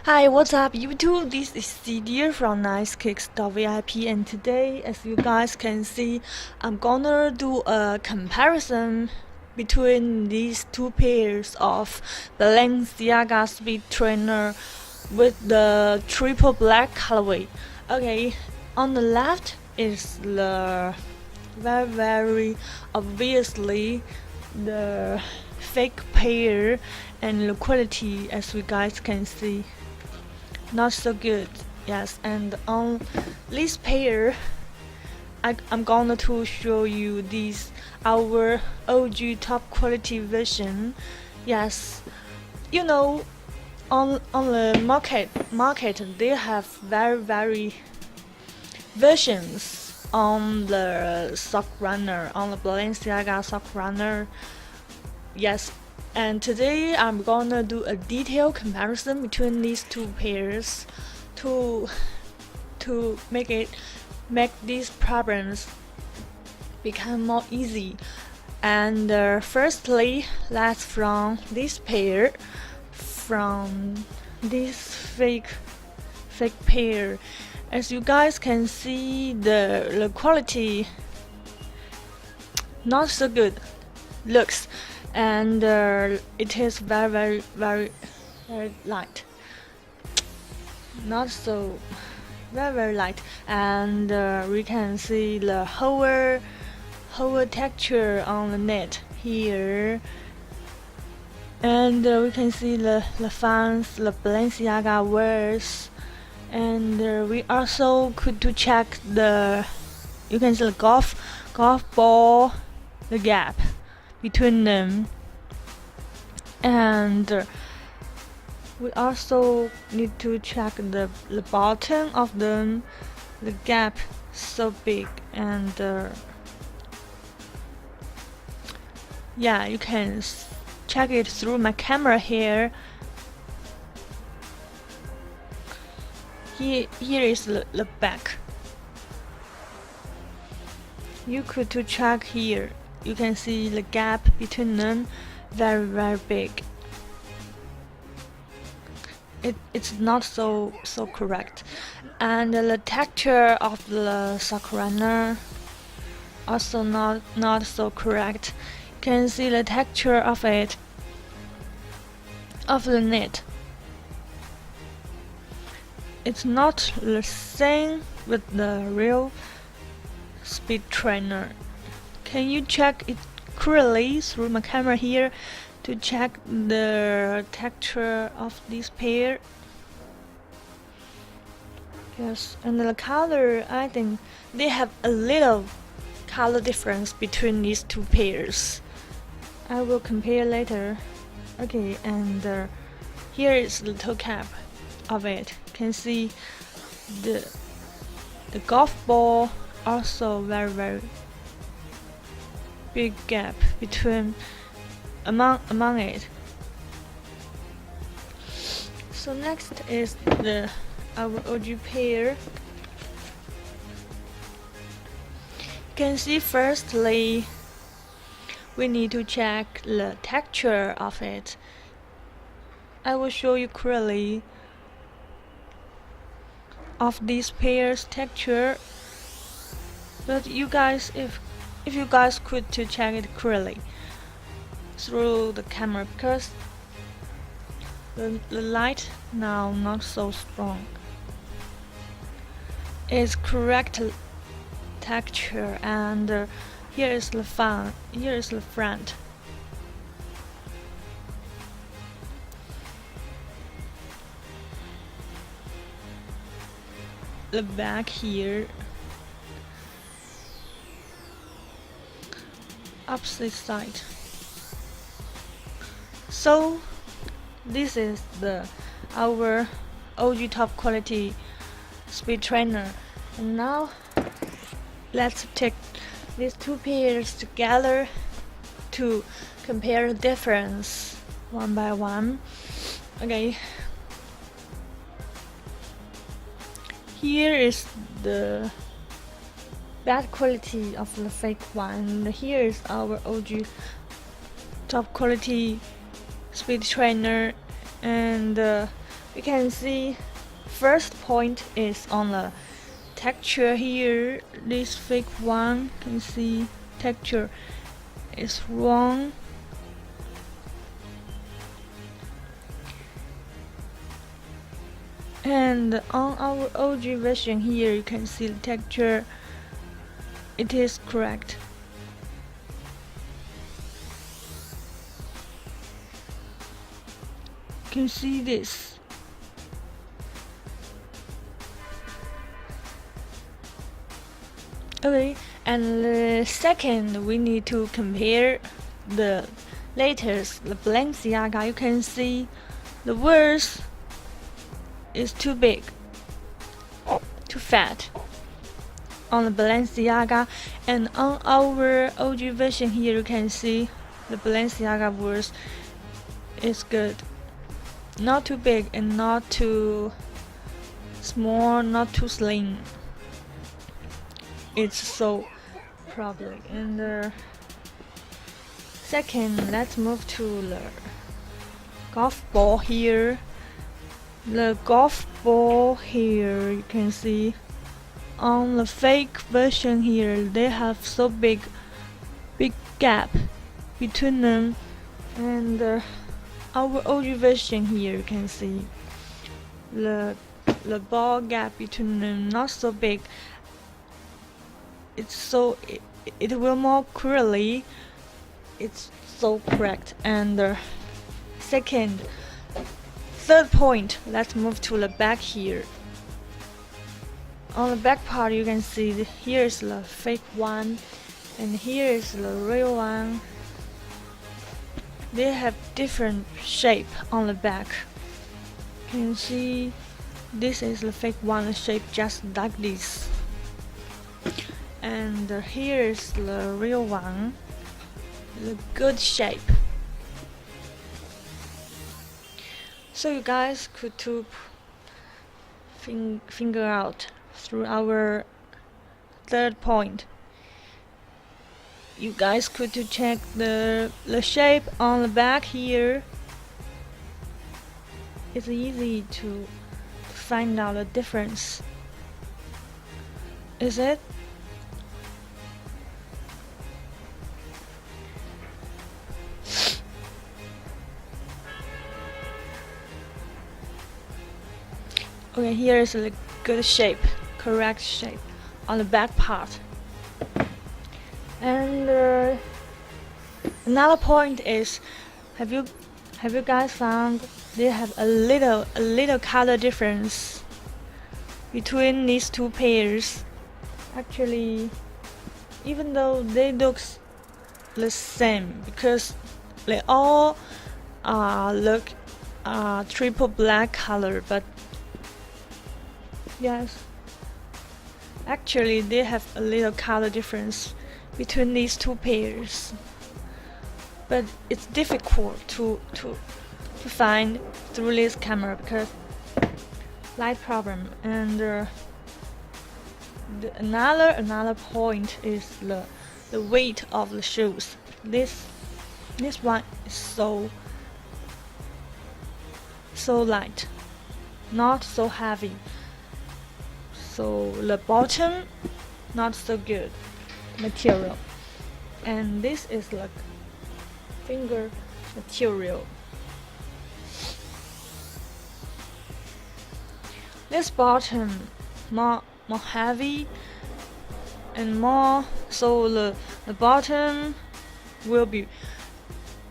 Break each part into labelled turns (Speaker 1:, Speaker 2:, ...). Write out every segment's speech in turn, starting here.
Speaker 1: Hi, what's up YouTube? This is Cedia from NiceKicks.vip, and today, as you guys can see, I'm gonna do a comparison between these two pairs of Balenciaga Speed Trainer with the triple black colorway. Okay, on the left is the very obviously the fake pair, and the quality, as you guys can see, not so good. Yes, and on this pair, I'm gonna to show you this our OG top quality version. Yes, you know, on the market they have very versions on the sock runner, on the Balenciaga sock runner. Yes, and today I'm gonna do a detailed comparison between these two pairs to make these problems become more easy. And firstly, let's from this pair, from this fake pair. As you guys can see, the quality not so good looks, and it is very light, not so very light, and we can see the whole texture on the net here, and we can see the fans, the Balenciaga words, and we also could to check the, you can see the golf ball, the gap between them, and we also need to check the bottom of them, the gap so big, and yeah, you can check it through my camera here. Here is the back. You could to check here. You can see the gap between them very big. It's not so correct, and the texture of the sock runner also not so correct. You can see the texture of it, of the knit. It's not the same with the real speed trainer. Can you check it clearly through my camera here to check the texture of this pair? Yes, and the color, I think they have a little color difference between these two pairs. I will compare later. Okay, and here is the toe cap of it. You can see the golf ball, also very big gap between among it. So next is our OG pair. You can see firstly we need to check the texture of it. I will show you clearly of this pair's texture, but you guys, if you guys could to check it clearly through the camera, because the light now not so strong. It's correct texture, and here is the front. Here is the front. The back here, opposite side. So this is our OG top quality speed trainer. And now let's take these two pairs together to compare the difference one by one. Okay, here is the bad quality of the fake one. Here is our OG top quality speed trainer, and You can see first point is on the texture here. This fake one, you can see texture is wrong. And on our OG version here, you can see the texture, it is correct. You can see this. Okay, and the second we need to compare the latest, the Balenciaga. You can see the words is too big, too fat on the Balenciaga, and on our OG version here you can see the Balenciaga words is good, not too big and not too small, not too slim. It's so probably. And second, let's move to the golf ball here. The golf ball here, you can see on the fake version here, they have so big gap between them, and our OG version here, you can see the ball gap between them not so big. It's so it will more clearly. It's so correct. And third point, let's move to the back here. On the back part, you can see here is the fake one, and here is the real one. They have different shape on the back. You can see this is the fake one, the shape just like this. And here is the real one, the good shape. So you guys could figure out through our third point. You guys could check the shape on the back here. It's easy to find out the difference. Is it? Okay, here is a good shape, correct shape on the back part. And another point is, have you guys found they have a little color difference between these two pairs? Actually, even though they look the same, because they all look triple black color, but yes, actually they have a little color difference between these two pairs, but it's difficult to find through this camera because light problem. And another point is the weight of the shoes. This one is so light, not so heavy. So the bottom not so good material, and this is like finger material. This bottom more heavy and more, so the bottom will be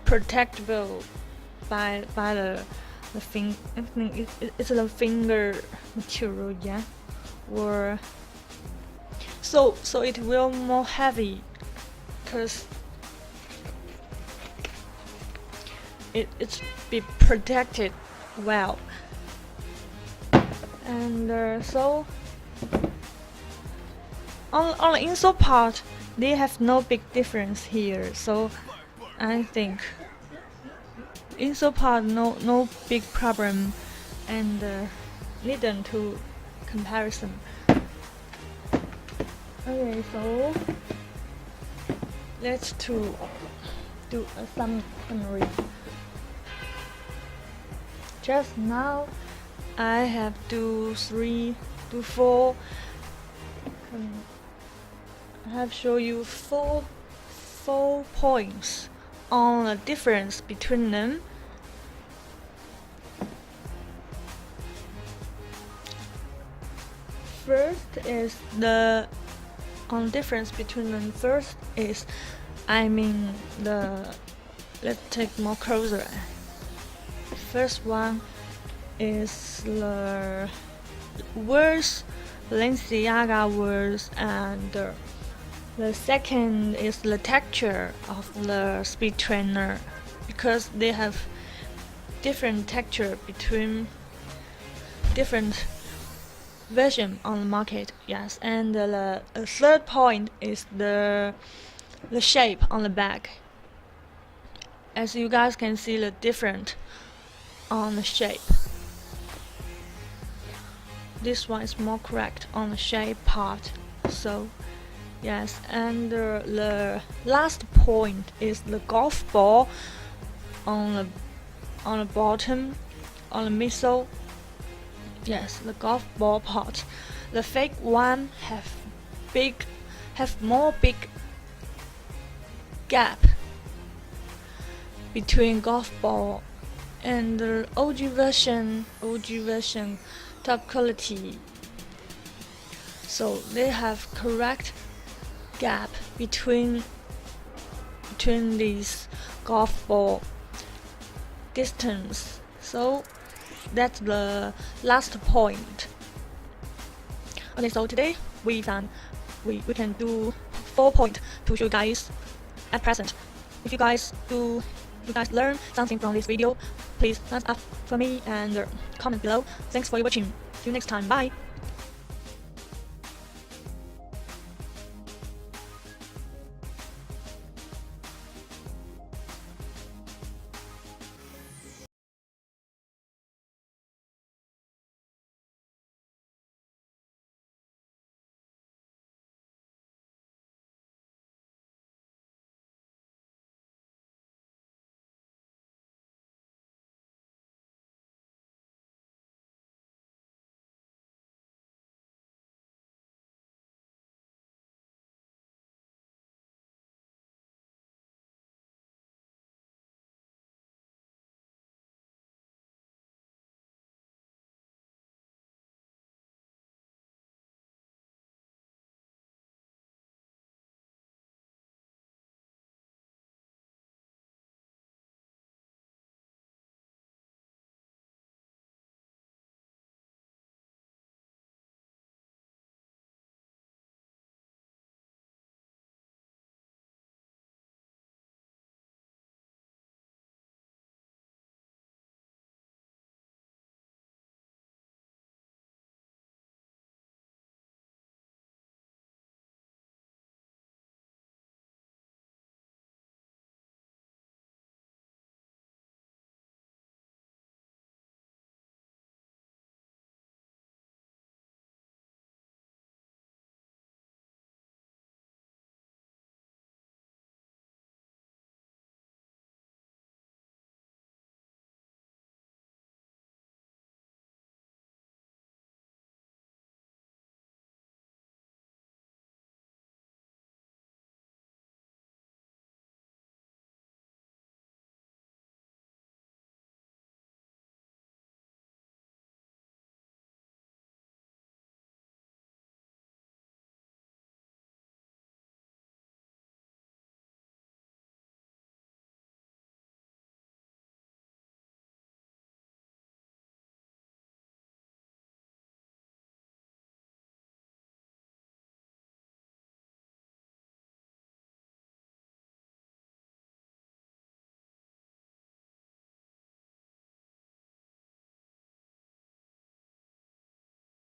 Speaker 1: protectable by the finger. I think it's the finger material, yeah. Or so it will more heavy because it's be protected well. And so on the insole part, they have no big difference here. So I think insole part no big problem, and needn't to comparison. Okay, so let's do a summary. Just now I have do 3 to 4. I have show you four points on the difference between them. First is the difference between them. First is, let's take more closer. First one is the words, Balenciaga words, and the second is the texture of the speed trainer, because they have different texture between different version on the market. Yes, and the third point is the shape on the back. As you guys can see, the different on the shape. This one is more correct on the shape part. So yes, and the last point is the golf ball on the bottom, on the middle. Yes, the golf ball part. The fake one have more big gap between golf ball, and the OG version top quality. So they have correct gap between these golf ball distance. So that's the last point. Okay, so today we can do 4 points to show you guys at present. If you guys learn something from this video, please thumbs up for me and comment below. Thanks for watching. See you next time. Bye.